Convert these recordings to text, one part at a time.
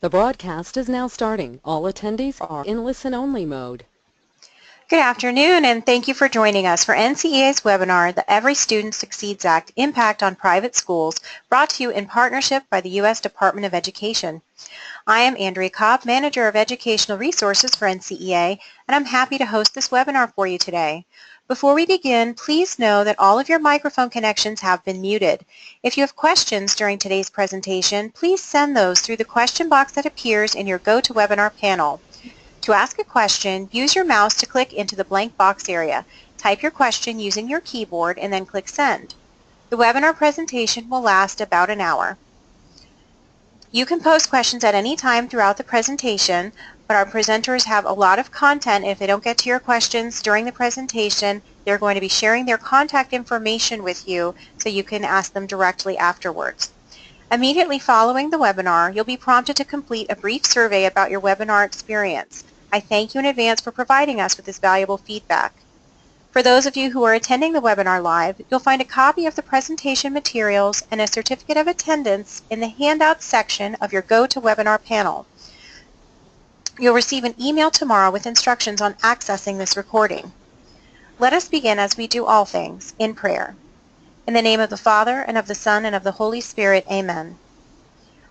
The broadcast is now starting. All attendees are in listen-only mode. Good afternoon, and thank you for joining us for NCEA's webinar, The Every Student Succeeds Act, Impact on Private Schools, brought to you in partnership by the U.S. Department of Education. I am Andrea Cobb, Manager of Educational Resources for NCEA, and I'm happy to host this webinar for you today. Before we begin, please know that all of your microphone connections have been muted. If you have questions during today's presentation, please send those through the question box that appears in your GoToWebinar panel. To ask a question, use your mouse to click into the blank box area. Type your question using your keyboard and then click Send. The webinar presentation will last about an hour. You can post questions at any time throughout the presentation, but our presenters have a lot of content. If they don't get to your questions during the presentation, they're going to be sharing their contact information with you so you can ask them directly afterwards. Immediately following the webinar, you'll be prompted to complete a brief survey about your webinar experience. I thank you in advance for providing us with this valuable feedback. For those of you who are attending the webinar live, you'll find a copy of the presentation materials and a certificate of attendance in the Handouts section of your GoToWebinar panel. You'll receive an email tomorrow with instructions on accessing this recording. Let us begin, as we do all things, in prayer. In the name of the Father, and of the Son, and of the Holy Spirit, amen.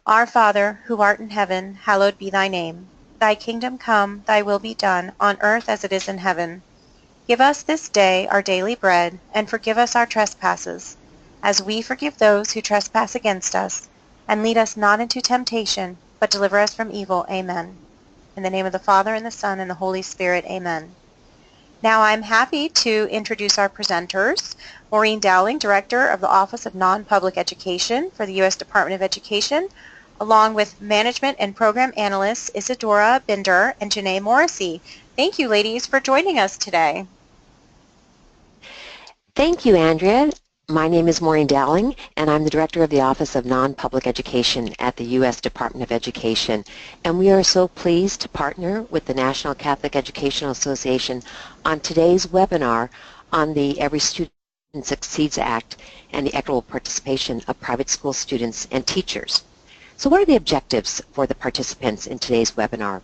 Our Father, who art in heaven, hallowed be thy name. Thy kingdom come, thy will be done, on earth as it is in heaven. Give us this day our daily bread, and forgive us our trespasses, as we forgive those who trespass against us. And lead us not into temptation, but deliver us from evil. Amen. In the name of the Father, and the Son, and the Holy Spirit. Amen. Now I'm happy to introduce our presenters. Maureen Dowling, Director of the Office of Non-Public Education for the U.S. Department of Education, along with Management and Program Analysts Isadora Binder and Janae Morrissey. Thank you, ladies, for joining us today. Thank you, Andrea. My name is Maureen Dowling, and I'm the Director of the Office of Non-Public Education at the U.S. Department of Education. And we are so pleased to partner with the National Catholic Educational Association on today's webinar on the Every Student Succeeds Act and the equitable participation of private school students and teachers. So what are the objectives for the participants in today's webinar?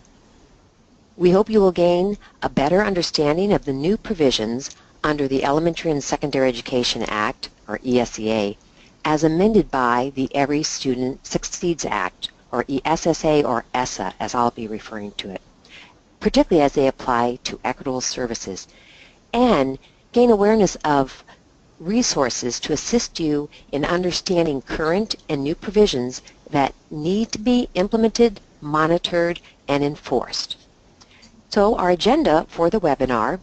We hope you will gain a better understanding of the new provisions under the Elementary and Secondary Education Act, or ESEA, as amended by the Every Student Succeeds Act, or ESSA or ESEA, as I'll be referring to it, particularly as they apply to equitable services, and gain awareness of resources to assist you in understanding current and new provisions that need to be implemented, monitored, and enforced. So our agenda for the webinar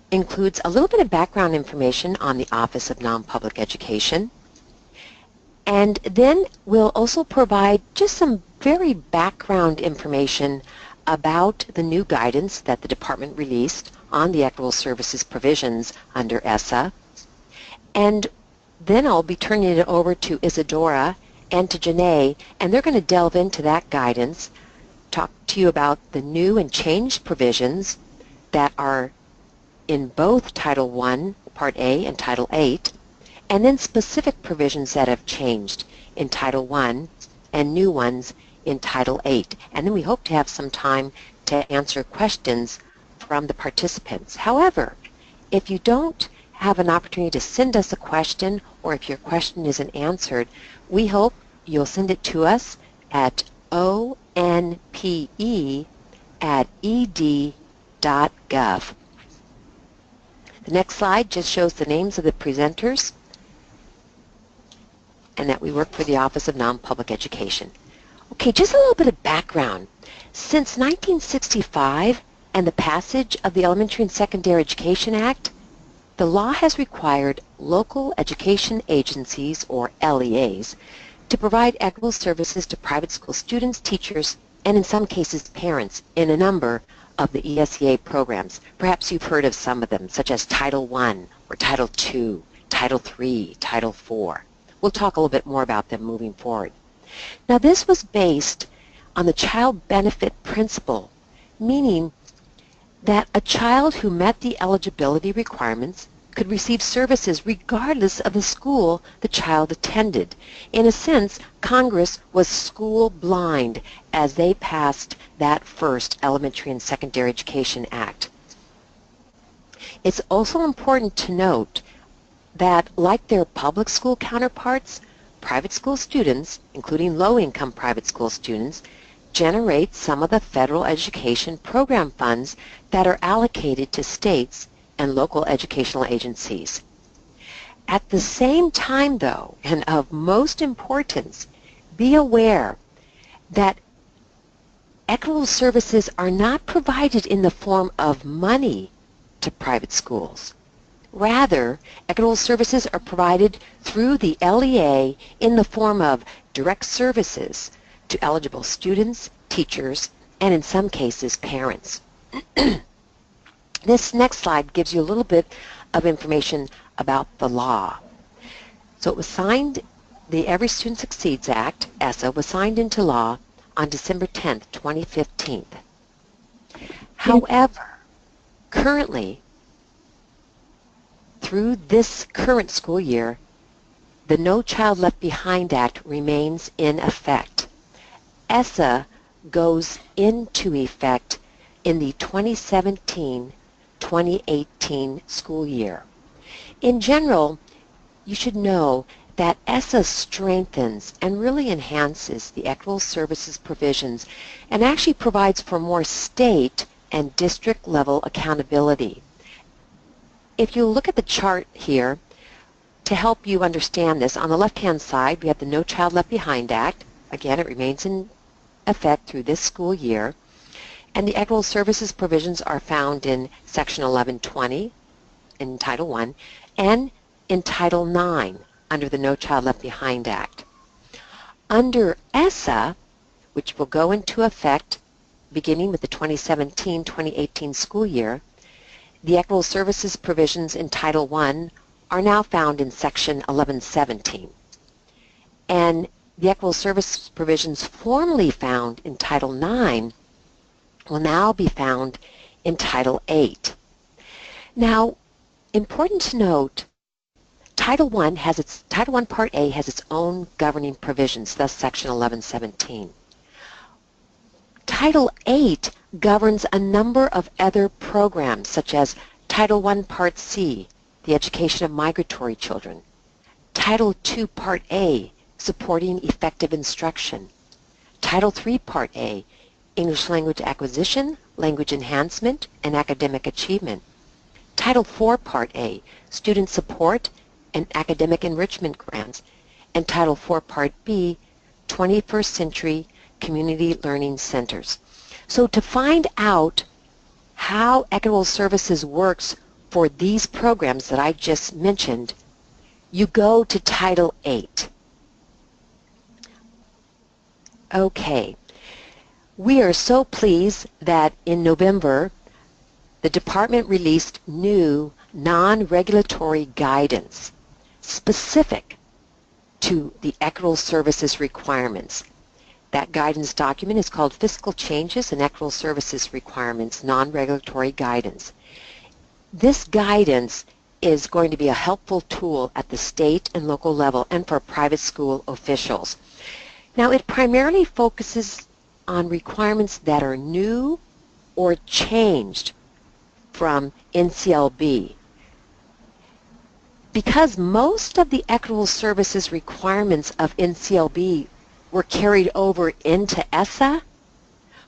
includes a little bit of background information on the Office of Non-Public Education, and then we'll also provide just some very background information about the new guidance that the Department released on the equitable services provisions under ESEA, and then I'll be turning it over to Isadora and to Janae, and they're going to delve into that guidance, talk to you about the new and changed provisions that are in both Title I, Part A, and Title VIII, and then specific provisions that have changed in Title I and new ones in Title VIII. And then we hope to have some time to answer questions from the participants. However, if you don't have an opportunity to send us a question, or if your question isn't answered, we hope you'll send it to us at onpe@ed.gov. The next slide just shows the names of the presenters and that we work for the Office of Non-Public Education. Okay, just a little bit of background. Since 1965 and the passage of the Elementary and Secondary Education Act, the law has required local education agencies, or LEAs, to provide equitable services to private school students, teachers, and in some cases parents in a number of the ESEA programs. Perhaps you've heard of some of them, such as Title I, or Title II, Title III, Title IV. We'll talk a little bit more about them moving forward. Now, this was based on the child benefit principle, meaning that a child who met the eligibility requirements could receive services regardless of the school the child attended. In a sense, Congress was school blind as they passed that first Elementary and Secondary Education Act. It's also important to note that, like their public school counterparts, private school students, including low-income private school students, generate some of the federal education program funds that are allocated to states and local educational agencies. At the same time, though, and of most importance, be aware that equitable services are not provided in the form of money to private schools. Rather, equitable services are provided through the LEA in the form of direct services to eligible students, teachers, and in some cases, parents. This next slide gives you a little bit of information about the law. So it was signed, the Every Student Succeeds Act, ESEA, was signed into law on December 10th, 2015. However, currently, through this current school year, the No Child Left Behind Act remains in effect. ESEA goes into effect in the 2017-2018 school year. In general, you should know that ESEA strengthens and really enhances the equitable services provisions and actually provides for more state and district level accountability. If you look at the chart here, to help you understand this, on the left-hand side we have the No Child Left Behind Act. Again, it remains in effect through this school year. And the equitable services provisions are found in Section 1120 in Title I and in Title IX under the No Child Left Behind Act. Under ESEA, which will go into effect beginning with the 2017-2018 school year, the equitable services provisions in Title I are now found in Section 1117. And the equitable services provisions formerly found in Title IX will now be found in Title VIII. Now, important to note, Title I Part A has its own governing provisions, thus Section 1117. Title VIII governs a number of other programs, such as Title I Part C, the education of migratory children, Title II Part A, supporting effective instruction, Title III Part A, English language acquisition, language enhancement, and academic achievement, Title IV Part A, student support and academic enrichment grants, and Title IV Part B, 21st Century Community Learning Centers. So to find out how equitable services works for these programs that I just mentioned, you go to Title VIII. Okay. We are so pleased that in November, the department released new non-regulatory guidance specific to the equitable services requirements. That guidance document is called Fiscal Changes in Equitable Services Requirements, Non-Regulatory Guidance. This guidance is going to be a helpful tool at the state and local level and for private school officials. Now, it primarily focuses on requirements that are new or changed from NCLB. Because most of the equitable services requirements of NCLB were carried over into ESEA,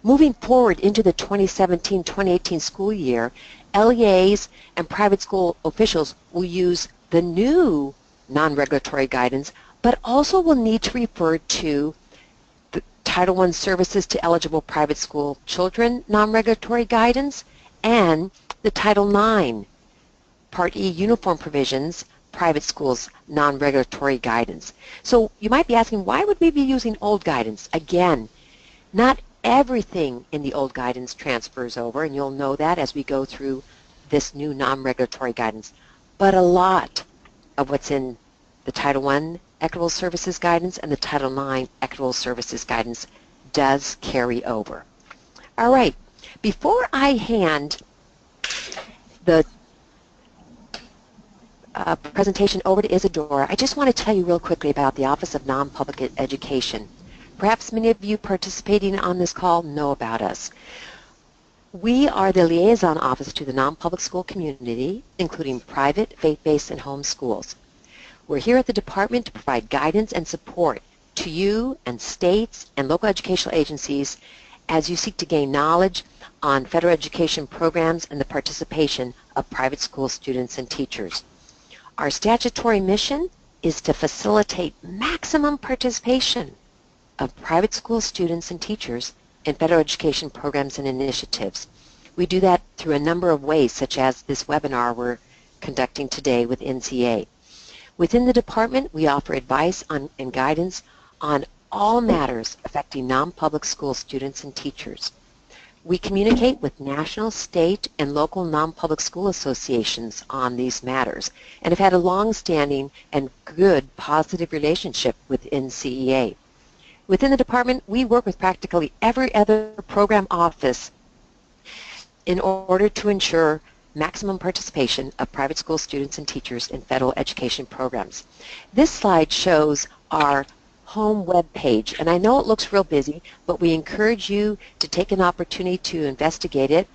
moving forward into the 2017-2018 school year, LEAs and private school officials will use the new non-regulatory guidance, but also will need to refer to the Title I Services to Eligible Private School Children non-regulatory guidance and the Title IX Part E Uniform Provisions Private Schools non-regulatory guidance. So you might be asking, why would we be using old guidance? Again, not everything in the old guidance transfers over, and you'll know that as we go through this new non-regulatory guidance, but a lot of what's in the Title I Equitable Services Guidance and the Title IX Equitable Services Guidance does carry over. All right, before I hand the presentation over to Isadora, I just want to tell you real quickly about the Office of Non-Public Education. Perhaps many of you participating on this call know about us. We are the liaison office to the non-public school community, including private, faith-based, and home schools. We're here at the department to provide guidance and support to you and states and local educational agencies as you seek to gain knowledge on federal education programs and the participation of private school students and teachers. Our statutory mission is to facilitate maximum participation of private school students and teachers in federal education programs and initiatives. We do that through a number of ways, such as this webinar we're conducting today with NCEA. Within the department, we offer advice and guidance on all matters affecting non-public school students and teachers. We communicate with national, state, and local non-public school associations on these matters and have had a long-standing and good positive relationship with NCEA. Within the department, we work with practically every other program office in order to ensure maximum participation of private school students and teachers in federal education programs. This slide shows our home web page, and I know it looks real busy, but we encourage you to take an opportunity to investigate it.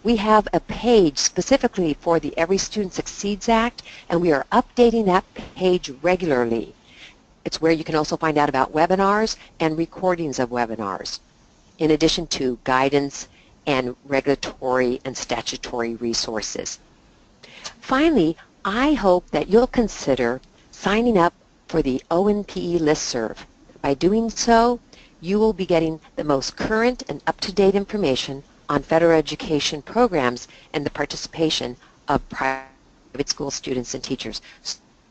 We have a page specifically for the Every Student Succeeds Act, and we are updating that page regularly. It's where you can also find out about webinars and recordings of webinars, in addition to guidance and regulatory and statutory resources. Finally, I hope that you'll consider signing up for the ONPE listserv. By doing so, you will be getting the most current and up-to-date information on federal education programs and the participation of private school students and teachers.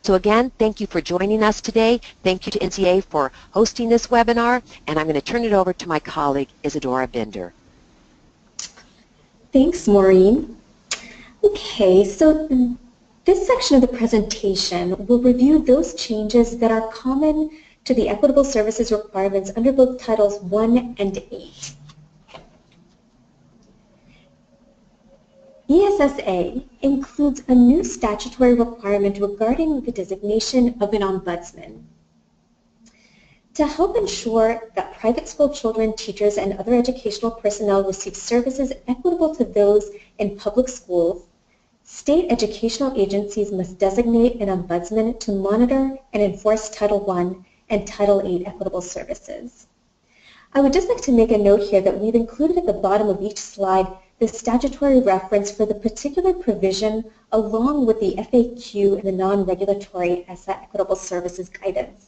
So again, thank you for joining us today. Thank you to NCEA for hosting this webinar, and I'm going to turn it over to my colleague, Isadora Binder. Thanks, Maureen. Okay, so this section of the presentation will review those changes that are common to the equitable services requirements under both Titles 1 and 8. ESEA includes a new statutory requirement regarding the designation of an ombudsman. To help ensure that private school children, teachers, and other educational personnel receive services equitable to those in public schools, state educational agencies must designate an ombudsman to monitor and enforce Title I and Title VIII equitable services. I would just like to make a note here that we've included at the bottom of each slide the statutory reference for the particular provision along with the FAQ and the non-regulatory ESEA equitable services guidance.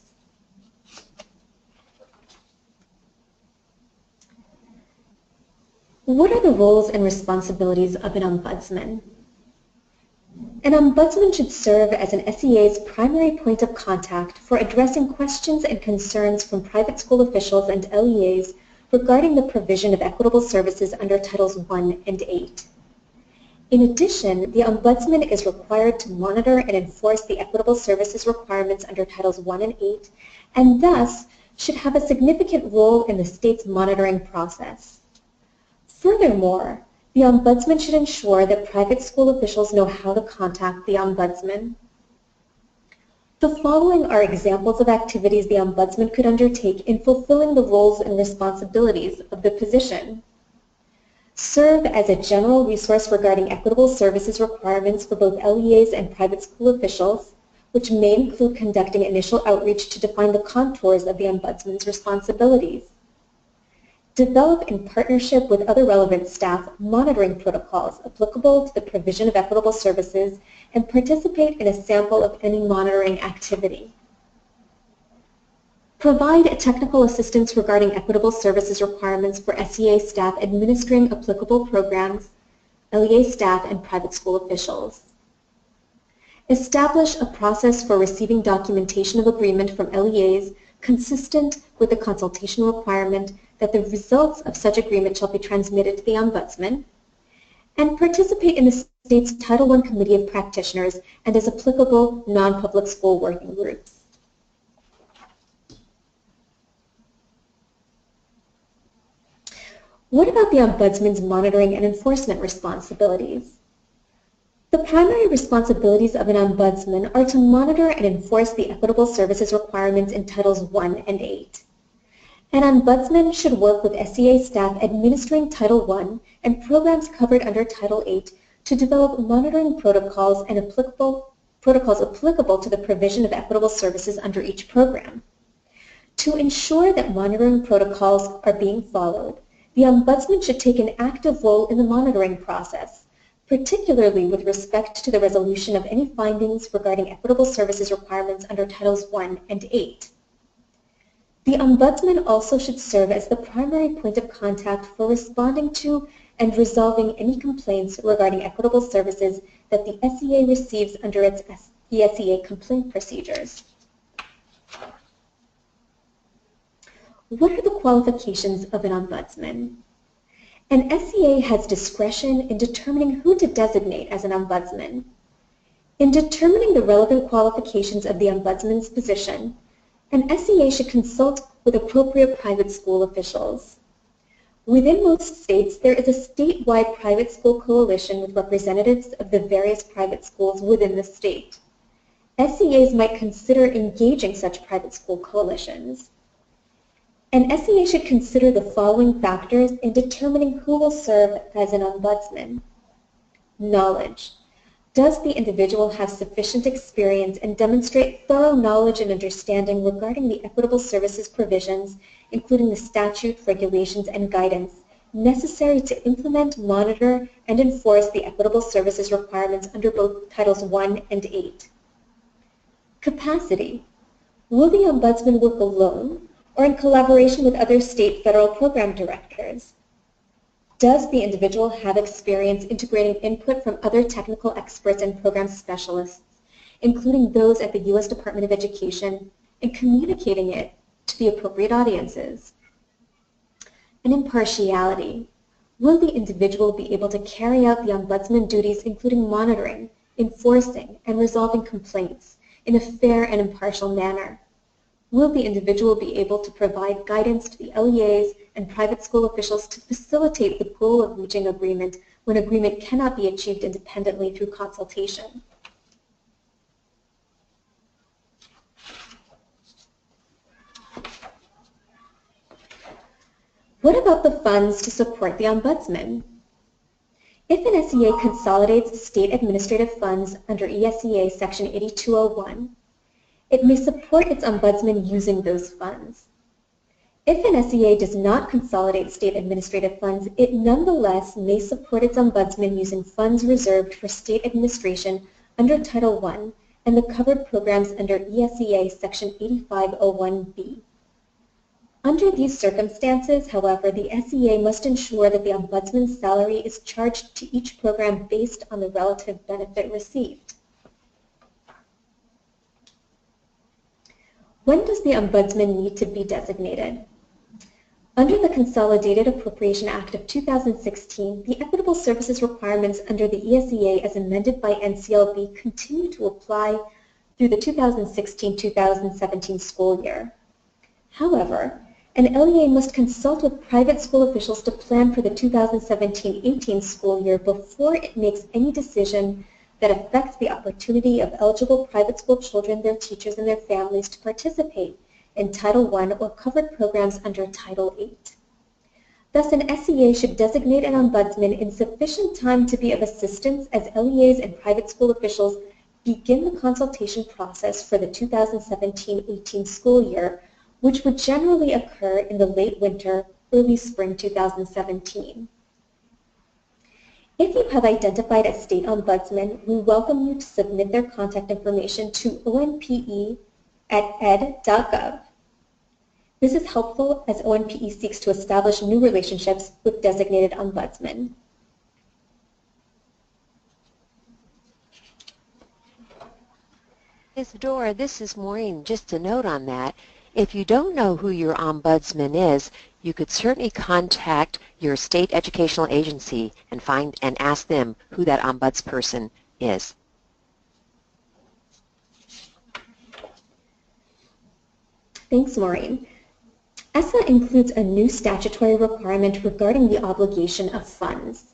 What are the roles and responsibilities of an ombudsman? An ombudsman should serve as an SEA's primary point of contact for addressing questions and concerns from private school officials and LEAs regarding the provision of equitable services under Titles 1 and 8. In addition, the Ombudsman is required to monitor and enforce the equitable services requirements under Titles 1 and 8, and thus should have a significant role in the state's monitoring process. Furthermore, the Ombudsman should ensure that private school officials know how to contact the Ombudsman. The following are examples of activities the Ombudsman could undertake in fulfilling the roles and responsibilities of the position. Serve as a general resource regarding equitable services requirements for both LEAs and private school officials, which may include conducting initial outreach to define the contours of the Ombudsman's responsibilities. Develop in partnership with other relevant staff monitoring protocols applicable to the provision of equitable services and participate in a sample of any monitoring activity. Provide technical assistance regarding equitable services requirements for SEA staff administering applicable programs, LEA staff, and private school officials. Establish a process for receiving documentation of agreement from LEAs consistent with the consultation requirement that the results of such agreement shall be transmitted to the Ombudsman, and participate in the state's Title I Committee of Practitioners and as applicable non-public school working groups. What about the Ombudsman's monitoring and enforcement responsibilities? The primary responsibilities of an ombudsman are to monitor and enforce the equitable services requirements in Titles 1 and 8. An ombudsman should work with SEA staff administering Title 1 and programs covered under Title 8 to develop monitoring protocols and protocols applicable to the provision of equitable services under each program. To ensure that monitoring protocols are being followed, the ombudsman should take an active role in the monitoring process, particularly with respect to the resolution of any findings regarding equitable services requirements under Titles 1 and 8. The Ombudsman also should serve as the primary point of contact for responding to and resolving any complaints regarding equitable services that the SEA receives under its ESEA complaint procedures. What are the qualifications of an Ombudsman? An SEA has discretion in determining who to designate as an Ombudsman. In determining the relevant qualifications of the Ombudsman's position, an SEA should consult with appropriate private school officials. Within most states, there is a statewide private school coalition with representatives of the various private schools within the state. SEAs might consider engaging such private school coalitions. An SEA should consider the following factors in determining who will serve as an ombudsman. Knowledge. Does the individual have sufficient experience and demonstrate thorough knowledge and understanding regarding the equitable services provisions, including the statute, regulations, and guidance necessary to implement, monitor, and enforce the equitable services requirements under both Titles 1 and 8? Capacity. Will the ombudsman work alone or in collaboration with other state federal program directors? Does the individual have experience integrating input from other technical experts and program specialists, including those at the U.S. Department of Education, and communicating it to the appropriate audiences? And impartiality. Will the individual be able to carry out the ombudsman duties, including monitoring, enforcing, and resolving complaints in a fair and impartial manner? Will the individual be able to provide guidance to the LEAs and private school officials to facilitate the goal of reaching agreement when agreement cannot be achieved independently through consultation? What about the funds to support the ombudsman? If an SEA consolidates state administrative funds under ESEA Section 8201, it may support its ombudsman using those funds. If an SEA does not consolidate state administrative funds, it nonetheless may support its ombudsman using funds reserved for state administration under Title I and the covered programs under ESEA Section 8501B. Under these circumstances, however, the SEA must ensure that the ombudsman's salary is charged to each program based on the relative benefit received. When does the ombudsman need to be designated? Under the Consolidated Appropriation Act of 2016, the equitable services requirements under the ESEA as amended by NCLB continue to apply through the 2016-2017 school year. However, an LEA must consult with private school officials to plan for the 2017-18 school year before it makes any decision that affects the opportunity of eligible private school children, their teachers, and their families to participate in Title I or covered programs under Title VIII. Thus, an SEA should designate an ombudsman in sufficient time to be of assistance as LEAs and private school officials begin the consultation process for the 2017-18 school year, which would generally occur in the late winter, early spring 2017. If you have identified a state ombudsman, we welcome you to submit their contact information to onpe@ed.gov. This is helpful as ONPE seeks to establish new relationships with designated ombudsmen. Ms. Dora, this is Maureen. Just a note on that. If you don't know who your ombudsman is, you could certainly contact your state educational agency and ask them who that ombudsperson is. Thanks, Maureen. ESEA includes a new statutory requirement regarding the obligation of funds.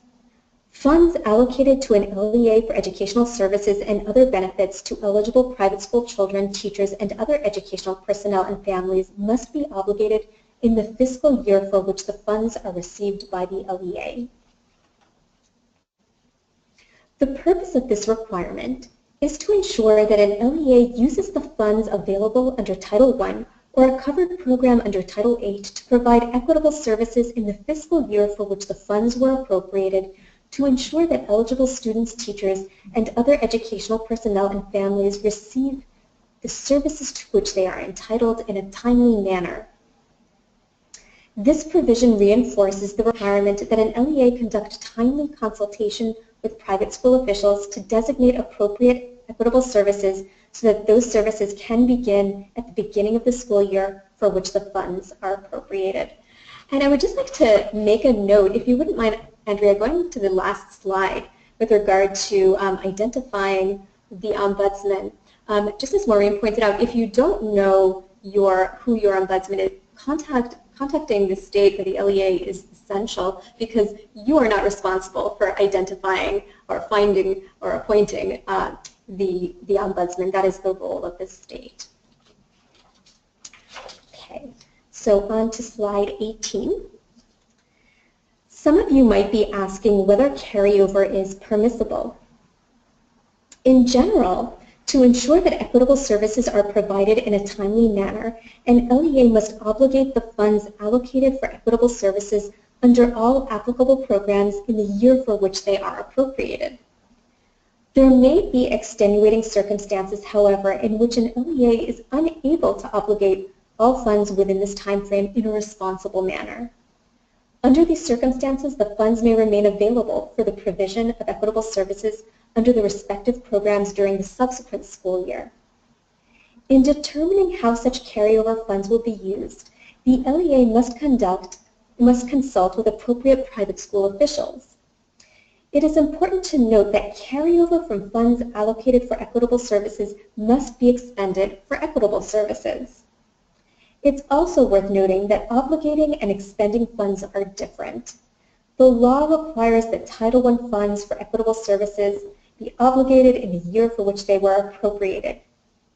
Funds allocated to an LEA for educational services and other benefits to eligible private school children, teachers, and other educational personnel and families must be obligated in the fiscal year for which the funds are received by the LEA. The purpose of this requirement is to ensure that an LEA uses the funds available under Title I or a covered program under Title VIII to provide equitable services in the fiscal year for which the funds were appropriated to ensure that eligible students, teachers, and other educational personnel and families receive the services to which they are entitled in a timely manner. This provision reinforces the requirement that an LEA conduct timely consultation with private school officials to designate appropriate equitable services so that those services can begin at the beginning of the school year for which the funds are appropriated. And I would just like to make a note, if you wouldn't mind, Andrea, going to the last slide with regard to identifying the Ombudsman. Just as Maureen pointed out, if you don't know who your Ombudsman is, contacting the state or the LEA is essential because you are not responsible for identifying or finding or appointing the Ombudsman. That is the role of the state. Okay, so on to slide 18. Some of you might be asking whether carryover is permissible. In general, to ensure that equitable services are provided in a timely manner, an LEA must obligate the funds allocated for equitable services under all applicable programs in the year for which they are appropriated. There may be extenuating circumstances, however, in which an LEA is unable to obligate all funds within this time frame in a responsible manner. Under these circumstances, the funds may remain available for the provision of equitable services under the respective programs during the subsequent school year. In determining how such carryover funds will be used, the LEA must consult with appropriate private school officials. It is important to note that carryover from funds allocated for equitable services must be expended for equitable services. It's also worth noting that obligating and expending funds are different. The law requires that Title I funds for equitable services be obligated in the year for which they were appropriated.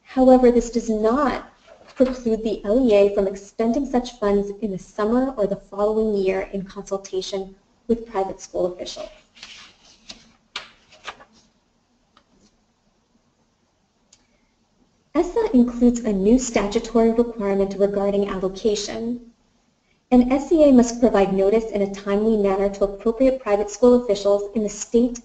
However, this does not preclude the LEA from expending such funds in the summer or the following year in consultation with private school officials. ESEA includes a new statutory requirement regarding allocation. An SEA must provide notice in a timely manner to appropriate private school officials in the state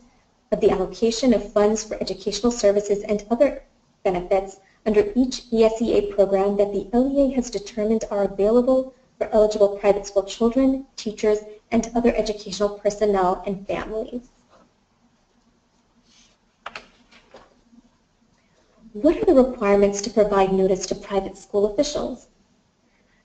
of the allocation of funds for educational services and other benefits under each ESEA program that the LEA has determined are available for eligible private school children, teachers, and other educational personnel and families. What are the requirements to provide notice to private school officials?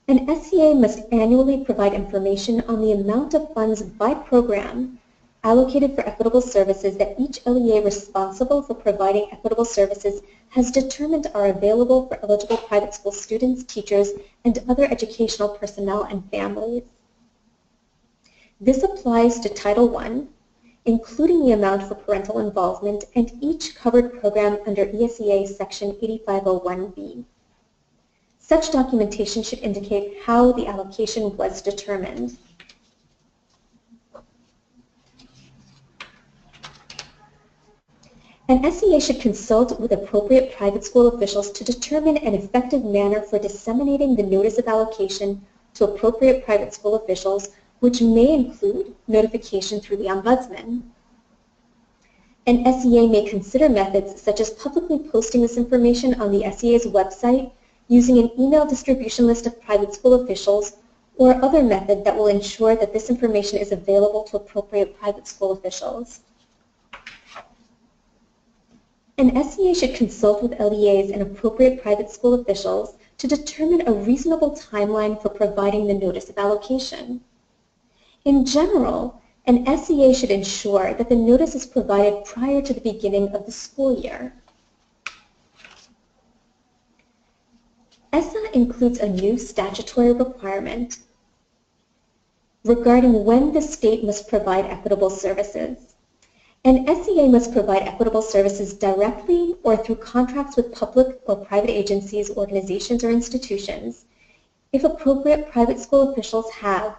An SEA must annually provide information on the amount of funds by program allocated for equitable services that each LEA responsible for providing equitable services has determined are available for eligible private school students, teachers, and other educational personnel and families. This applies to Title I, including the amount for parental involvement and each covered program under ESEA Section 8501B. Such documentation should indicate how the allocation was determined. An SEA should consult with appropriate private school officials to determine an effective manner for disseminating the notice of allocation to appropriate private school officials, which may include notification through the Ombudsman. An SEA may consider methods such as publicly posting this information on the SEA's website, using an email distribution list of private school officials, or other method that will ensure that this information is available to appropriate private school officials. An SEA should consult with LEAs and appropriate private school officials to determine a reasonable timeline for providing the notice of allocation. In general, an SEA should ensure that the notice is provided prior to the beginning of the school year. ESEA includes a new statutory requirement regarding when the state must provide equitable services. An SEA must provide equitable services directly or through contracts with public or private agencies, organizations, or institutions. If appropriate, private school officials have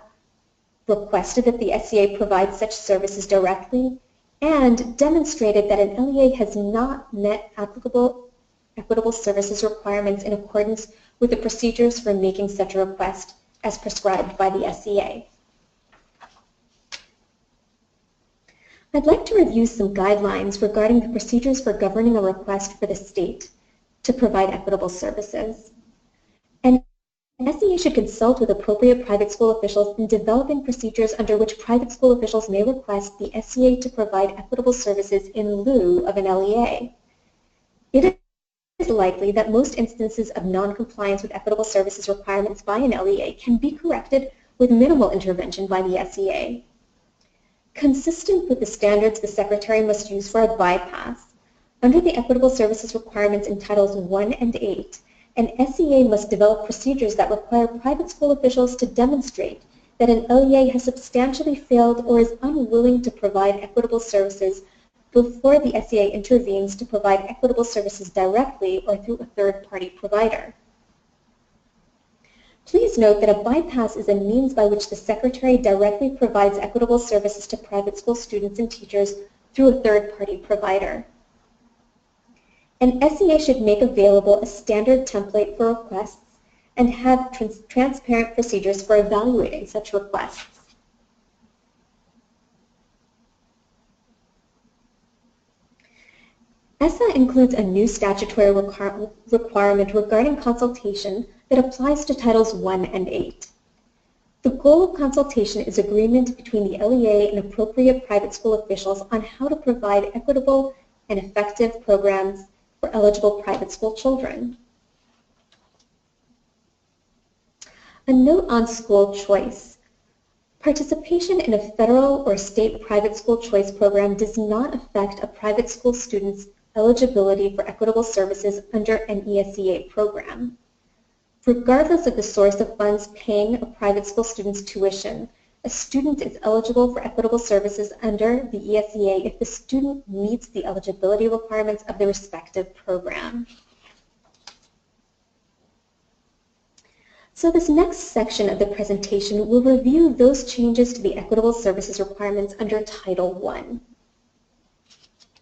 requested that the SEA provide such services directly and demonstrated that an LEA has not met applicable equitable services requirements in accordance with the procedures for making such a request as prescribed by the SEA. I'd like to review some guidelines regarding the procedures for governing a request for the state to provide equitable services. An SEA should consult with appropriate private school officials in developing procedures under which private school officials may request the SEA to provide equitable services in lieu of an LEA. It is likely that most instances of non-compliance with equitable services requirements by an LEA can be corrected with minimal intervention by the SEA. Consistent with the standards the Secretary must use for a bypass, under the equitable services requirements in Titles 1 and 8, an SEA must develop procedures that require private school officials to demonstrate that an LEA has substantially failed or is unwilling to provide equitable services before the SEA intervenes to provide equitable services directly or through a third-party provider. Please note that a bypass is a means by which the Secretary directly provides equitable services to private school students and teachers through a third-party provider. An SEA should make available a standard template for requests and have transparent procedures for evaluating such requests. ESEA includes a new statutory requirement regarding consultation that applies to Titles 1 and 8. The goal of consultation is agreement between the LEA and appropriate private school officials on how to provide equitable and effective programs for eligible private school children. A note on school choice. Participation in a federal or state private school choice program does not affect a private school student's eligibility for equitable services under an ESEA program. Regardless of the source of funds paying a private school student's tuition, a student is eligible for equitable services under the ESEA if the student meets the eligibility requirements of the respective program. So this next section of the presentation will review those changes to the equitable services requirements under Title I.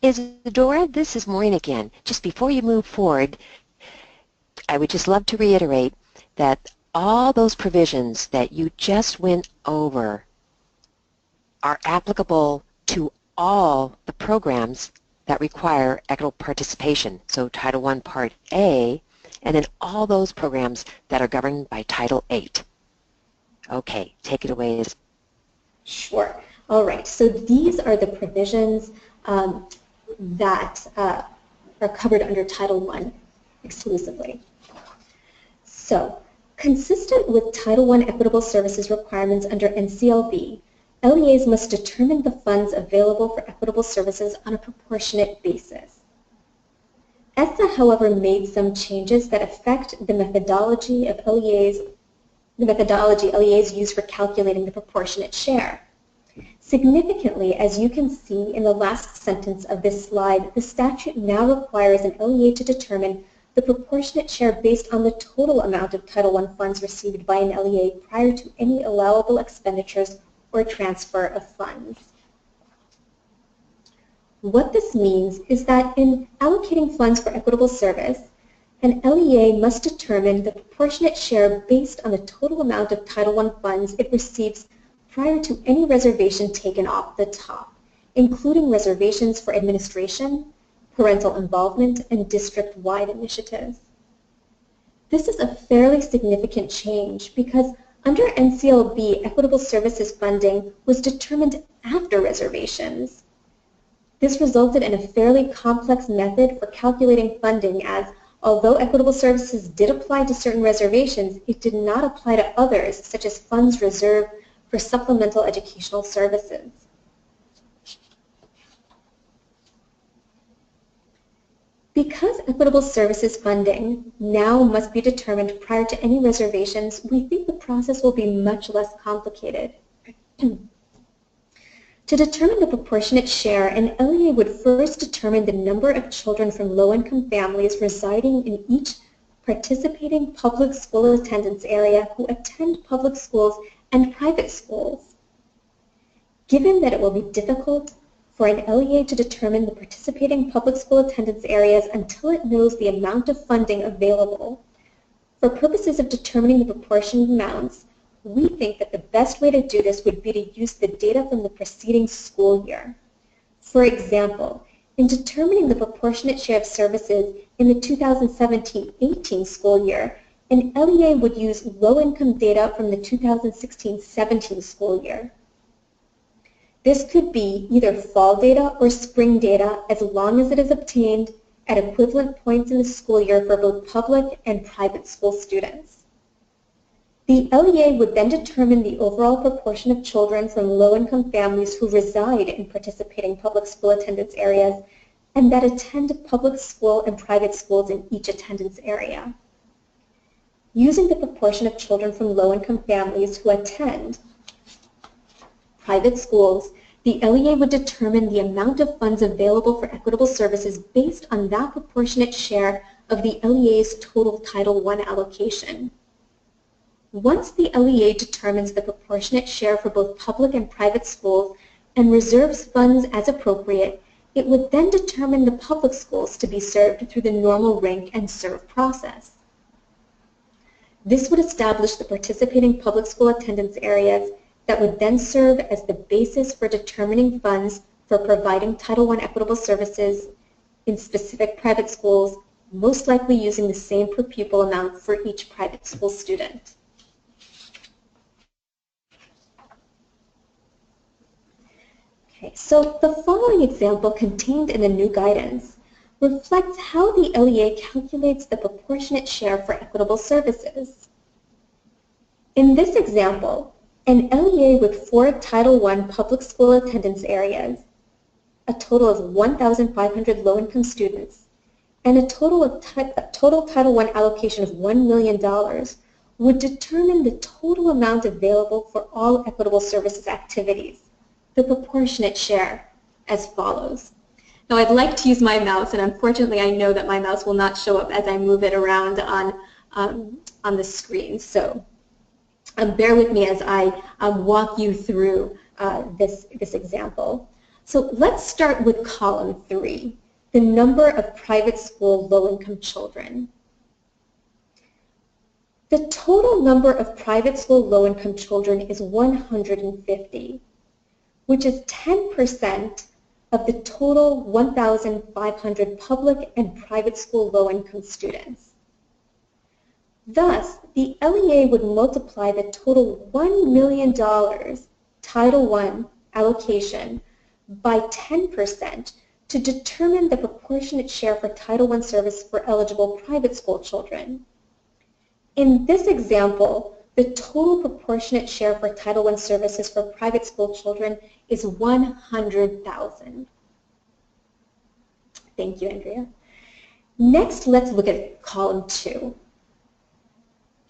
Isadora, this is Maureen again. Just before you move forward, I would just love to reiterate that all those provisions that you just went over are applicable to all the programs that require equitable participation. So Title I Part A, and then all those programs that are governed by Title 8. Okay, take it away. Sure. All right. So these are the provisions that are covered under Title I exclusively. So, consistent with Title I equitable services requirements under NCLB, LEAs must determine the funds available for equitable services on a proportionate basis. ESEA, however, made some changes that affect the methodology of LEAs, LEAs use for calculating the proportionate share. Significantly, as you can see in the last sentence of this slide, the statute now requires an LEA to determine the proportionate share based on the total amount of Title I funds received by an LEA prior to any allowable expenditures or transfer of funds. What this means is that in allocating funds for equitable service, an LEA must determine the proportionate share based on the total amount of Title I funds it receives prior to any reservation taken off the top, including reservations for administration, parental involvement, and district-wide initiatives. This is a fairly significant change because under NCLB, equitable services funding was determined after reservations. This resulted in a fairly complex method for calculating funding as, although equitable services did apply to certain reservations, it did not apply to others, such as funds reserved for supplemental educational services. Because equitable services funding now must be determined prior to any reservations, we think the process will be much less complicated. To determine the proportionate share, an LEA would first determine the number of children from low-income families residing in each participating public school attendance area who attend public schools and private schools. Given that it will be difficult for an LEA to determine the participating public school attendance areas until it knows the amount of funding available, for purposes of determining the proportionate amounts, we think that the best way to do this would be to use the data from the preceding school year. For example, in determining the proportionate share of services in the 2017-18 school year, an LEA would use low-income data from the 2016-17 school year. This could be either fall data or spring data as long as it is obtained at equivalent points in the school year for both public and private school students. The LEA would then determine the overall proportion of children from low-income families who reside in participating public school attendance areas and that attend public school and private schools in each attendance area. Using the proportion of children from low-income families who attend private schools, the LEA would determine the amount of funds available for equitable services based on that proportionate share of the LEA's total Title I allocation. Once the LEA determines the proportionate share for both public and private schools and reserves funds as appropriate, it would then determine the public schools to be served through the normal rank and serve process. This would establish the participating public school attendance areas that would then serve as the basis for determining funds for providing Title I equitable services in specific private schools, most likely using the same per pupil amount for each private school student. Okay, so the following example contained in the new guidance reflects how the LEA calculates the proportionate share for equitable services. In this example, an LEA with 4 Title I public school attendance areas, a total of 1,500 low-income students, and a total Title I allocation of $1 million would determine the total amount available for all equitable services activities, the proportionate share, as follows. Now I'd like to use my mouse, and unfortunately I know that my mouse will not show up as I move it around on the screen. So bear with me as I walk you through this example. So let's start with column 3, the number of private school low-income children. The total number of private school low-income children is 150, which is 10% of the total 1,500 public and private school low-income students. Thus, the LEA would multiply the total $1 million Title I allocation by 10% to determine the proportionate share for Title I service for eligible private school children. In this example, the total proportionate share for Title I services for private school children is $100,000. Thank you, Andrea. Next, let's look at column 2.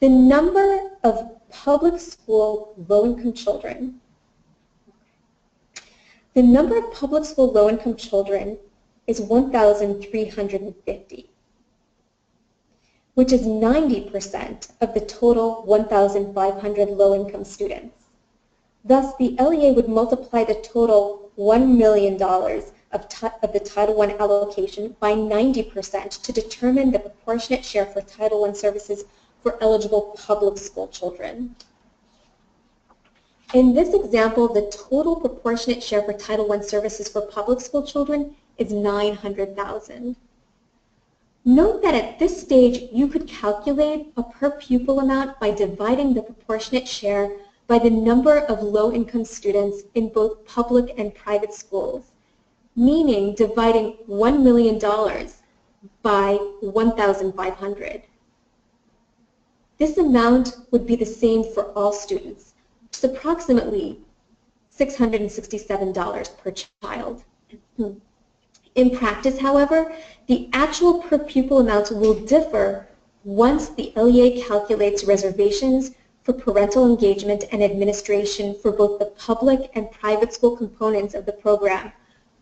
The number of public school low-income children. The number of public school low-income children is 1,350, which is 90% of the total 1,500 low-income students. Thus, the LEA would multiply the total $1 million of the Title I allocation by 90% to determine the proportionate share for Title I services for eligible public school children. In this example, the total proportionate share for Title I services for public school children is $900,000. Note that at this stage, you could calculate a per pupil amount by dividing the proportionate share by the number of low-income students in both public and private schools, meaning dividing $1 million by 1,500. This amount would be the same for all students, which is approximately $667 per child. In practice, however, the actual per pupil amounts will differ once the LEA calculates reservations for parental engagement and administration for both the public and private school components of the program,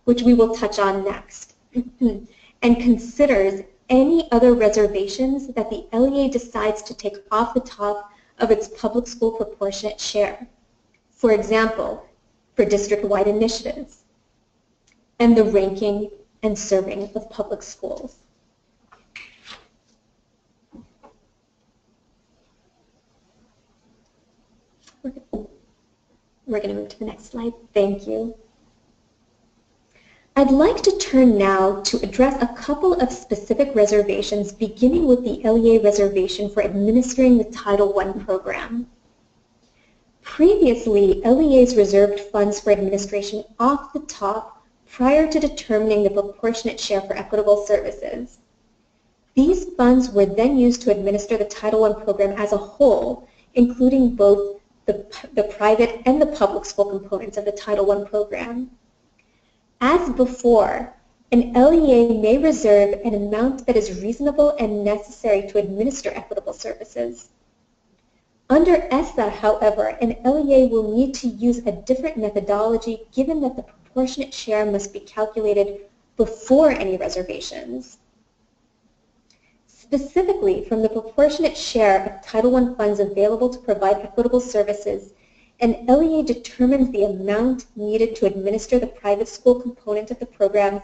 which we will touch on next, and considers any other reservations that the LEA decides to take off the top of its public school proportionate share. For example, for district-wide initiatives, and the ranking and serving of public schools. We're going to move to the next slide. Thank you. I'd like to turn now to address a couple of specific reservations, beginning with the LEA reservation for administering the Title I program. Previously, LEAs reserved funds for administration off the top prior to determining the proportionate share for equitable services. These funds were then used to administer the Title I program as a whole, including both the private and the public school components of the Title I program. As before, an LEA may reserve an amount that is reasonable and necessary to administer equitable services. Under ESEA, however, an LEA will need to use a different methodology given that the proportionate share must be calculated before any reservations. Specifically, from the proportionate share of Title I funds available to provide equitable services, an LEA determines the amount needed to administer the private school component of the program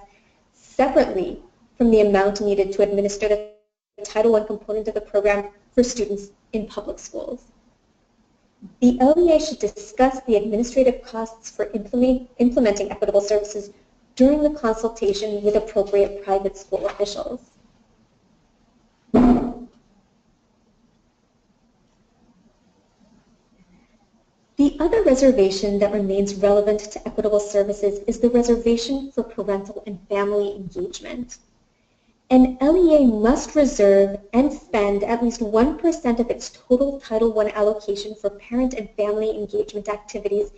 separately from the amount needed to administer the Title I component of the program for students in public schools. The LEA should discuss the administrative costs for implementing equitable services during the consultation with appropriate private school officials. The other reservation that remains relevant to equitable services is the reservation for parental and family engagement. An LEA must reserve and spend at least 1% of its total Title I allocation for parent and family engagement activities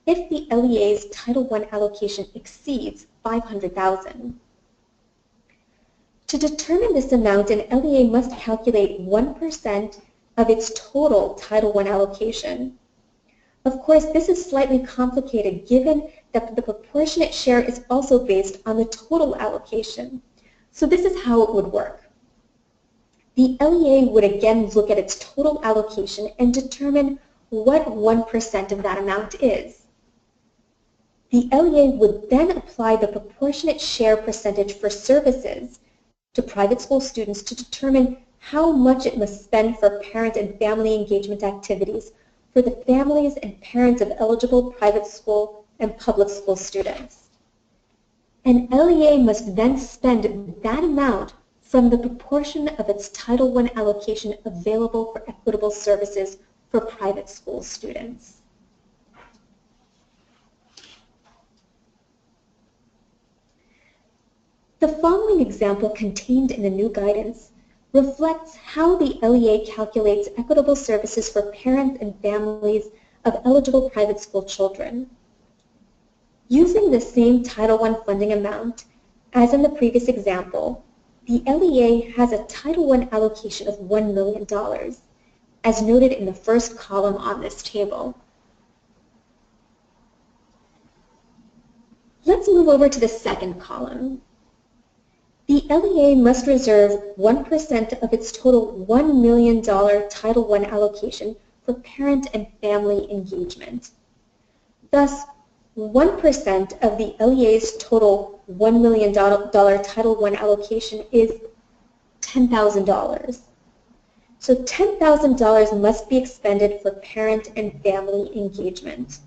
if the LEA's Title I allocation exceeds $500,000. To determine this amount, an LEA must calculate 1% of its total Title I allocation. Of course, this is slightly complicated given that the proportionate share is also based on the total allocation. So this is how it would work. The LEA would again look at its total allocation and determine what 1% of that amount is. The LEA would then apply the proportionate share percentage for services to private school students to determine how much it must spend for parent and family engagement activities for the families and parents of eligible private school and public school students. An LEA must then spend that amount from the proportion of its Title I allocation available for equitable services for private school students. The following example contained in the new guidance reflects how the LEA calculates equitable services for parents and families of eligible private school children. Using the same Title I funding amount as in the previous example, the LEA has a Title I allocation of $1 million, as noted in the first column on this table. Let's move over to the second column. The LEA must reserve 1% of its total $1 million Title I allocation for parent and family engagement. Thus, 1% of the LEA's total $1 million Title I allocation is $10,000. So $10,000 must be expended for parent and family engagement.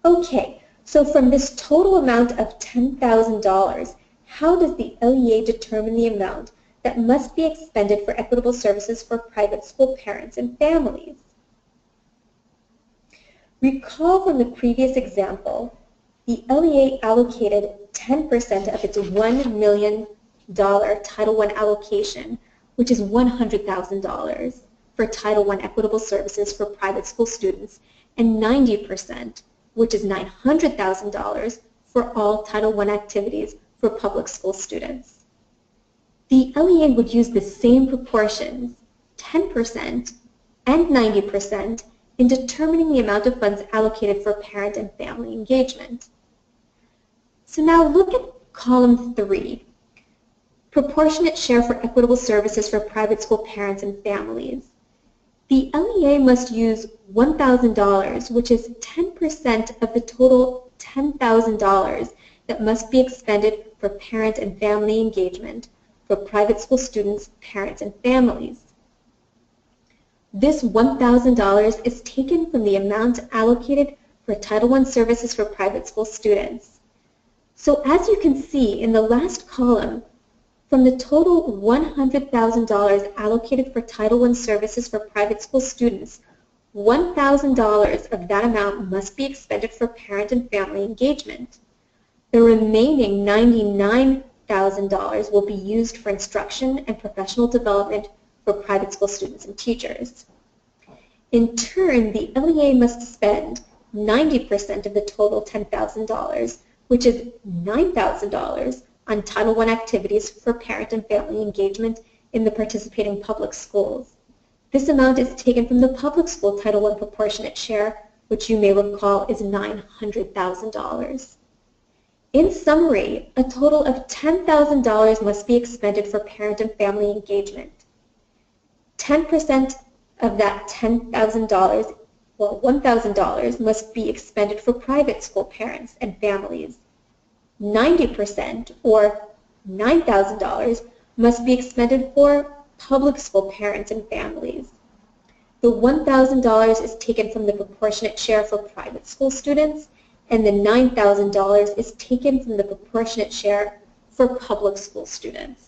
Okay, so from this total amount of $10,000, how does the LEA determine the amount that must be expended for equitable services for private school parents and families? Recall from the previous example, the LEA allocated 10% of its $1 million Title I allocation, which is $100,000, for Title I equitable services for private school students, and 90%, which is $900,000, for all Title I activities for public school students. The LEA would use the same proportions, 10% and 90% in determining the amount of funds allocated for parent and family engagement. So now look at column 3, proportionate share for equitable services for private school parents and families. The LEA must use $1,000, which is 10% of the total $10,000 that must be expended for parent and family engagement for private school students, parents, and families. This $1,000 is taken from the amount allocated for Title I services for private school students. So as you can see in the last column, from the total $100,000 allocated for Title I services for private school students, $1,000 of that amount must be expended for parent and family engagement. The remaining $99,000 will be used for instruction and professional development for private school students and teachers. In turn, the LEA must spend 90% of the total $10,000, which is $9,000, on Title I activities for parent and family engagement in the participating public schools. This amount is taken from the public school Title I proportionate share, which you may recall is $900,000. In summary, a total of $10,000 must be expended for parent and family engagement. 10% of that $10,000, well, $1,000 must be expended for private school parents and families. 90%, or $9,000, must be expended for public school parents and families. The $1,000 is taken from the proportionate share for private school students, and the $9,000 is taken from the proportionate share for public school students.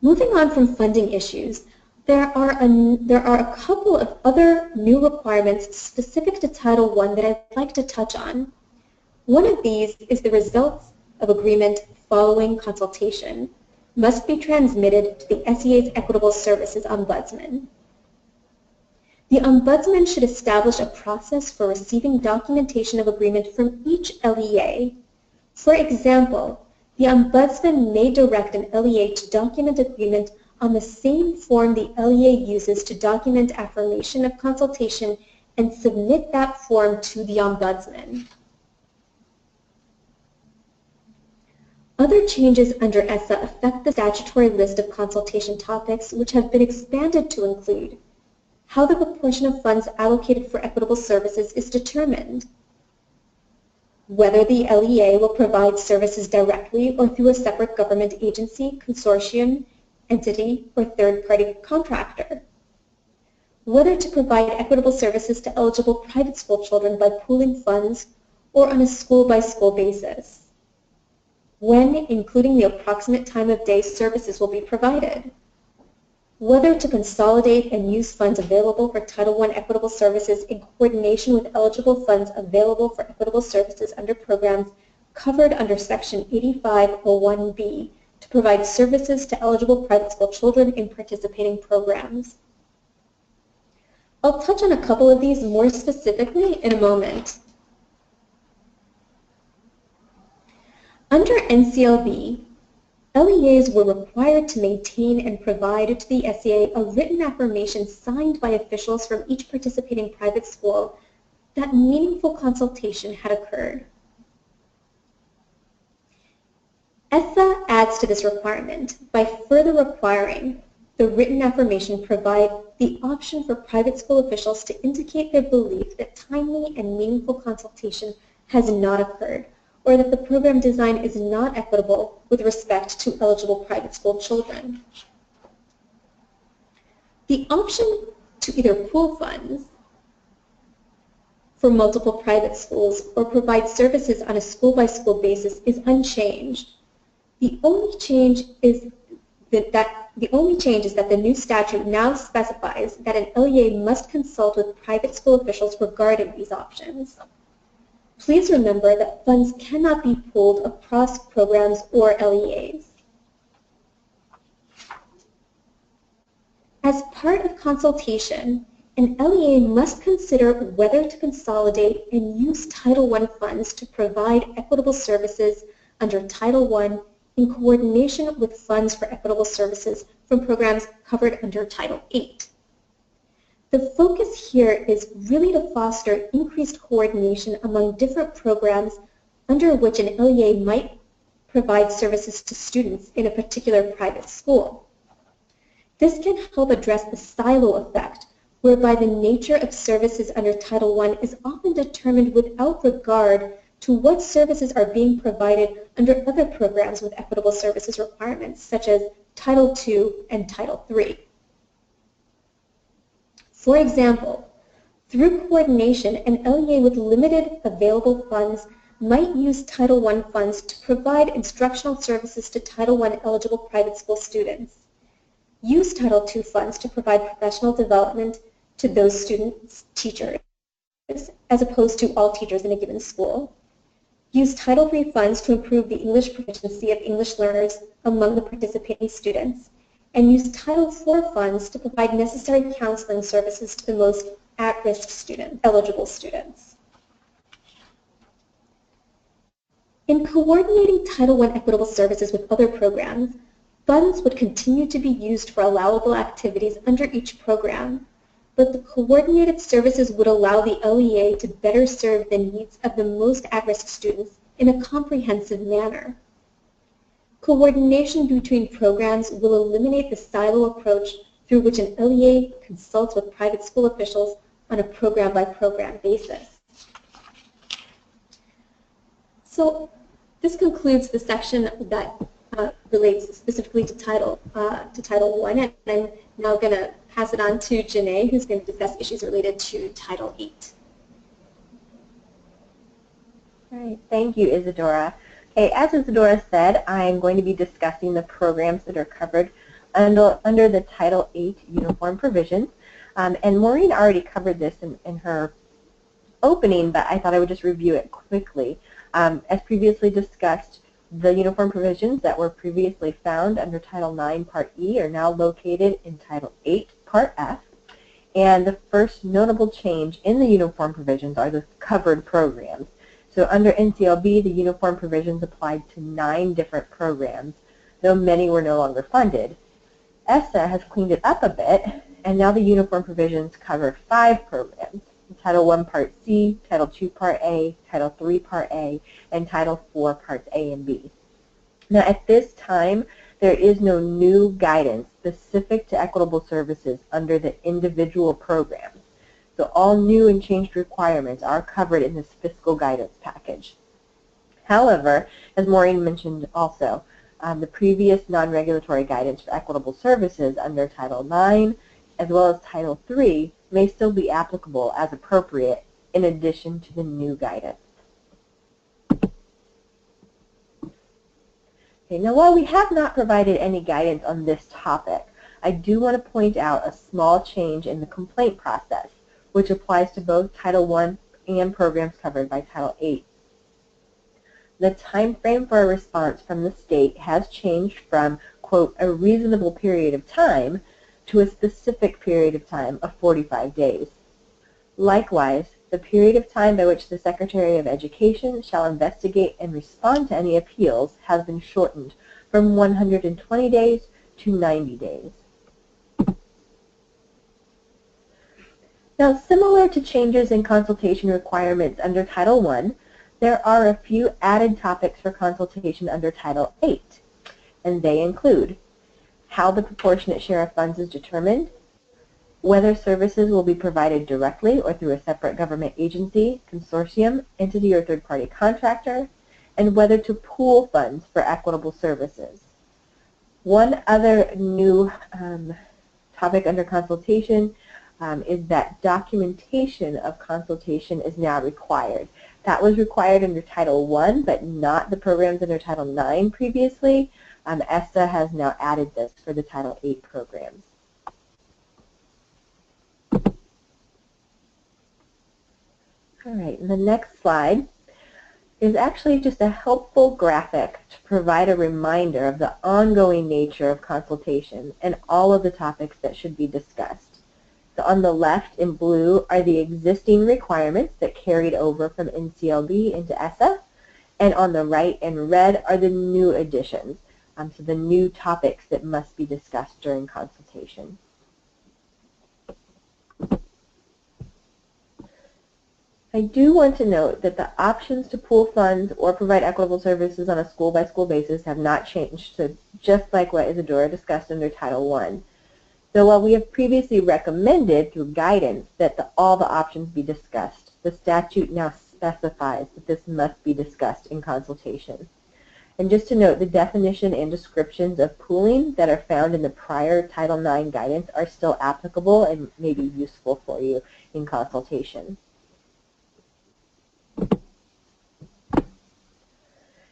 Moving on from funding issues, there are a couple of other new requirements specific to Title I that I'd like to touch on. One of these is the results of agreement following consultation must be transmitted to the ESEA's Equitable Services Ombudsman. The Ombudsman should establish a process for receiving documentation of agreement from each LEA. For example, the Ombudsman may direct an LEA to document agreement on the same form the LEA uses to document affirmation of consultation and submit that form to the Ombudsman. Other changes under ESEA affect the statutory list of consultation topics, which have been expanded to include how the proportion of funds allocated for equitable services is determined, whether the LEA will provide services directly or through a separate government agency, consortium, entity, or third-party contractor, whether to provide equitable services to eligible private school children by pooling funds or on a school-by-school basis, when, including the approximate time of day, services will be provided, whether to consolidate and use funds available for Title I equitable services in coordination with eligible funds available for equitable services under programs covered under Section 8501B to provide services to eligible private school children in participating programs. I'll touch on a couple of these more specifically in a moment. Under NCLB, LEAs were required to maintain and provide to the ESEA a written affirmation signed by officials from each participating private school that meaningful consultation had occurred. ESEA adds to this requirement by further requiring the written affirmation provide the option for private school officials to indicate their belief that timely and meaningful consultation has not occurred, or that the program design is not equitable with respect to eligible private school children. The option to either pool funds for multiple private schools or provide services on a school-by-school basis is unchanged. The only change is that the new statute now specifies that an LEA must consult with private school officials regarding these options. Please remember that funds cannot be pooled across programs or LEAs. As part of consultation, an LEA must consider whether to consolidate and use Title I funds to provide equitable services under Title I in coordination with funds for equitable services from programs covered under Title VIII. The focus here is really to foster increased coordination among different programs under which an LEA might provide services to students in a particular private school. This can help address the silo effect, whereby the nature of services under Title I is often determined without regard to what services are being provided under other programs with equitable services requirements, such as Title II and Title III. For example, through coordination, an LEA with limited available funds might use Title I funds to provide instructional services to Title I eligible private school students, use Title II funds to provide professional development to those students' teachers, as opposed to all teachers in a given school, use Title III funds to improve the English proficiency of English learners among the participating students, and use Title IV funds to provide necessary counseling services to the most at-risk students, eligible students. In coordinating Title I equitable services with other programs, funds would continue to be used for allowable activities under each program, but the coordinated services would allow the LEA to better serve the needs of the most at-risk students in a comprehensive manner. Coordination between programs will eliminate the silo approach through which an LEA consults with private school officials on a program-by-program basis. So this concludes the section that relates specifically to Title I, and I'm now going to pass it on to Janae, who's going to discuss issues related to Title VIII. All right, thank you, Isadora. Okay, as Isadora said, I'm going to be discussing the programs that are covered under the Title VIII uniform provisions. And Maureen already covered this in her opening, but I thought I would just review it quickly. As previously discussed, the uniform provisions that were previously found under Title IX Part E are now located in Title VIII Part F. And the first notable change in the uniform provisions are the covered programs. So under NCLB, the uniform provisions applied to 9 different programs, though many were no longer funded. ESEA has cleaned it up a bit, and now the uniform provisions cover 5 programs: Title I Part C, Title II Part A, Title III Part A, and Title IV Parts A and B. Now at this time, there is no new guidance specific to equitable services under the individual programs. So all new and changed requirements are covered in this fiscal guidance package. However, as Maureen mentioned also, the previous non-regulatory guidance for equitable services under Title IX as well as Title III may still be applicable as appropriate in addition to the new guidance. Okay, now while we have not provided any guidance on this topic, I do want to point out a small change in the complaint process, which applies to both Title I and programs covered by Title VIII. The time frame for a response from the state has changed from, quote, a reasonable period of time to a specific period of time of 45 days. Likewise, the period of time by which the Secretary of Education shall investigate and respond to any appeals has been shortened from 120 days to 90 days. Now, similar to changes in consultation requirements under Title I, there are a few added topics for consultation under Title VIII, and they include how the proportionate share of funds is determined, whether services will be provided directly or through a separate government agency, consortium, entity, or third-party contractor, and whether to pool funds for equitable services. One other new topic under consultation is that documentation of consultation is now required. That was required under Title I, but not the programs under Title IX previously. ESEA has now added this for the Title VIII programs. All right, the next slide is actually just a helpful graphic to provide a reminder of the ongoing nature of consultation and all of the topics that should be discussed. So on the left in blue are the existing requirements that carried over from NCLB into ESEA, and on the right in red are the new additions. So the new topics that must be discussed during consultation. I do want to note that the options to pool funds or provide equitable services on a school-by-school basis have not changed, so just like what Isadora discussed under Title I. So while we have previously recommended through guidance that all the options be discussed, the statute now specifies that this must be discussed in consultation. And just to note, the definition and descriptions of pooling that are found in the prior Title IX guidance are still applicable and may be useful for you in consultation.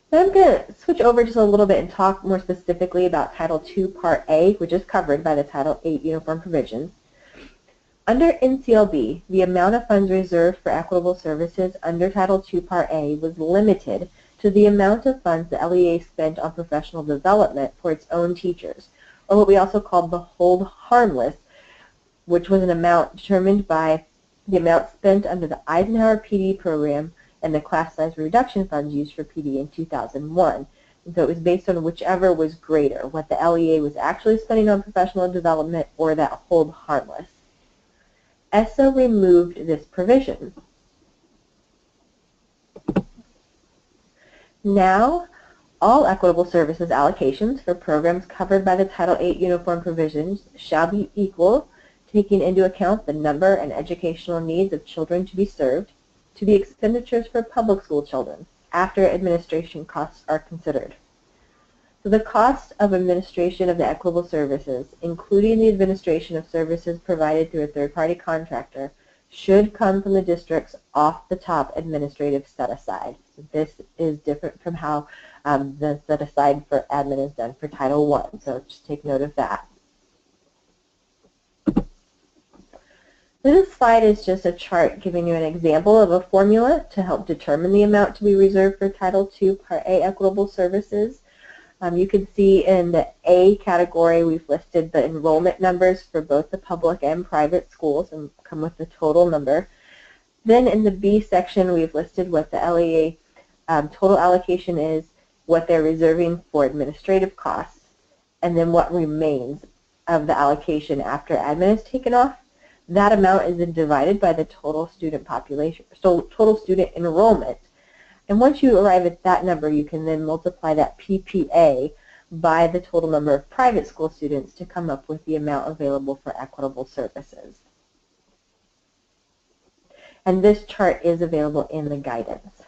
Now I'm going to switch over just a little bit and talk more specifically about Title II, Part A, which is covered by the Title VIII Uniform Provisions. Under NCLB, the amount of funds reserved for equitable services under Title II, Part A was limited to the amount of funds the LEA spent on professional development for its own teachers, or what we also called the hold harmless, which was an amount determined by the amount spent under the Eisenhower PD program and the class size reduction funds used for PD in 2001. And so it was based on whichever was greater, what the LEA was actually spending on professional development or that hold harmless. ESEA removed this provision. Now, all equitable services allocations for programs covered by the Title VIII Uniform Provisions shall be equal, taking into account the number and educational needs of children to be served, to the expenditures for public school children, after administration costs are considered. So the cost of administration of the equitable services, including the administration of services provided through a third-party contractor, should come from the district's off-the-top administrative set-aside. So this is different from how the set-aside for admin is done for Title I, so just take note of that. This slide is just a chart giving you an example of a formula to help determine the amount to be reserved for Title II, Part A equitable services. You can see in the A category we've listed the enrollment numbers for both the public and private schools and come with the total number. Then in the B section we've listed what the LEA total allocation is, what they're reserving for administrative costs, and then what remains of the allocation after admin is taken off. That amount is then divided by the total student population, so total student enrollment. And once you arrive at that number, you can then multiply that PPA by the total number of private school students to come up with the amount available for equitable services. And this chart is available in the guidance.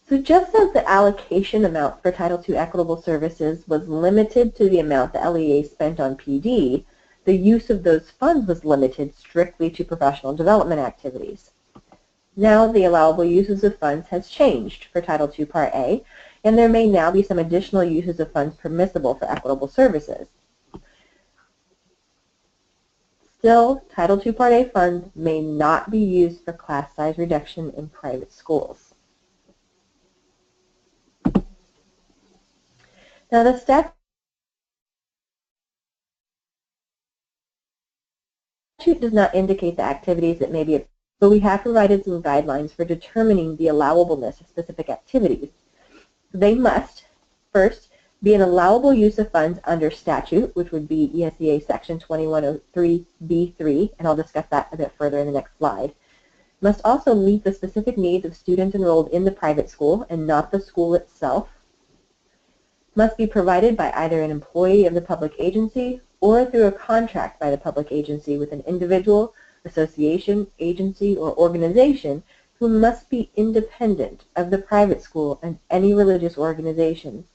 So just as the allocation amount for Title II equitable services was limited to the amount the LEA spent on PD, the use of those funds was limited strictly to professional development activities. Now the allowable uses of funds has changed for Title II Part A, and there may now be some additional uses of funds permissible for equitable services. Still, Title II Part A funds may not be used for class size reduction in private schools. Now the statute does not indicate the activities that may be, but we have provided some guidelines for determining the allowableness of specific activities. They must, first, be an allowable use of funds under statute, which would be ESEA Section 2103B3, and I'll discuss that a bit further in the next slide. Must also meet the specific needs of students enrolled in the private school and not the school itself. Must be provided by either an employee of the public agency or through a contract by the public agency with an individual, association, agency, or organization who must be independent of the private school and any religious organization.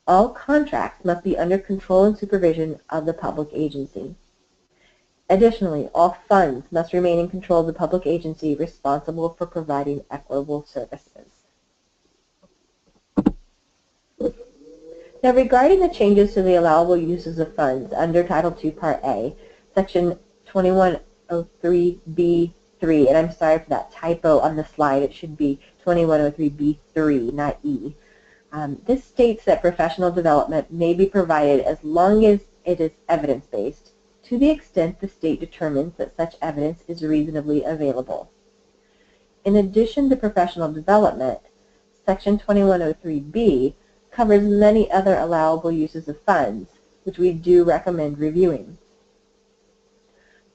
All contracts must be under control and supervision of the public agency. Additionally, all funds must remain in control of the public agency responsible for providing equitable services. Now, regarding the changes to the allowable uses of funds under Title II Part A, Section 2103B3, and I'm sorry for that typo on the slide, it should be 2103B3, not E. This states that professional development may be provided as long as it is evidence-based, to the extent the state determines that such evidence is reasonably available. In addition to professional development, Section 2103B covers many other allowable uses of funds, which we do recommend reviewing.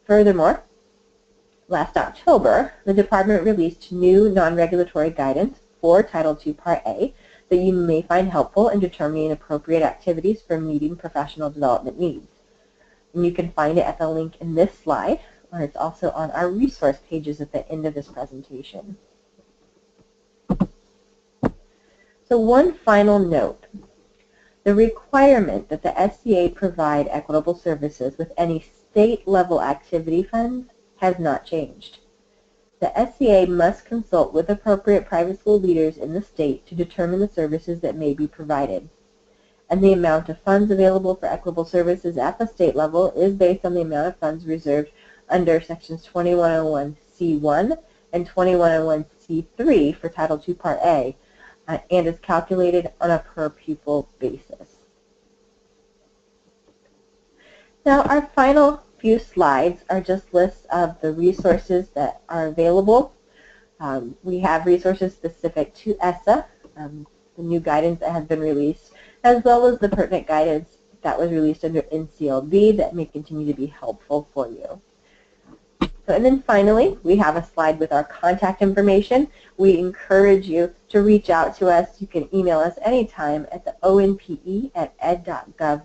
Furthermore, last October, the Department released new non-regulatory guidance for Title II Part A that you may find helpful in determining appropriate activities for meeting professional development needs. And you can find it at the link in this slide, or it's also on our resource pages at the end of this presentation. So one final note. The requirement that the SCA provide equitable services with any state-level activity funds has not changed. The SCA must consult with appropriate private school leaders in the state to determine the services that may be provided. And the amount of funds available for equitable services at the state level is based on the amount of funds reserved under Sections 2101C1 and 2101C3 for Title II Part A, and is calculated on a per-pupil basis. Now, our final few slides are just lists of the resources that are available. We have resources specific to ESEA, the new guidance that has been released, as well as the pertinent guidance that was released under NCLB that may continue to be helpful for you. And then finally, we have a slide with our contact information. We encourage you to reach out to us. You can email us anytime at the onpe@ed.gov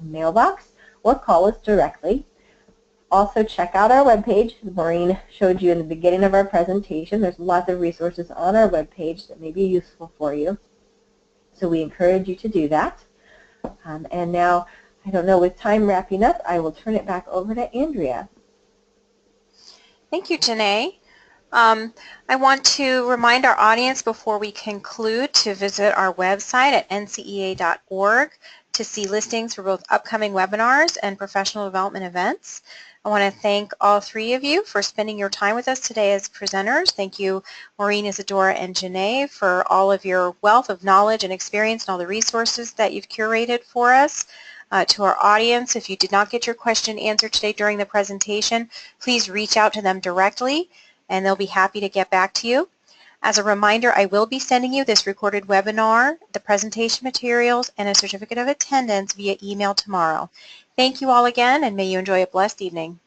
mailbox or call us directly. Also, check out our webpage. Maureen showed you in the beginning of our presentation. There's lots of resources on our webpage that may be useful for you. So we encourage you to do that. And now, I don't know, with time wrapping up, I will turn it back over to Andrea. Thank you, Janae. I want to remind our audience before we conclude to visit our website at ncea.org to see listings for both upcoming webinars and professional development events. I want to thank all three of you for spending your time with us today as presenters. Thank you, Maureen, Isadora, and Janae, for all of your wealth of knowledge and experience and all the resources that you've curated for us. To our audience, if you did not get your question answered today during the presentation, please reach out to them directly, and they'll be happy to get back to you. As a reminder, I will be sending you this recorded webinar, the presentation materials, and a certificate of attendance via email tomorrow. Thank you all again, and may you enjoy a blessed evening.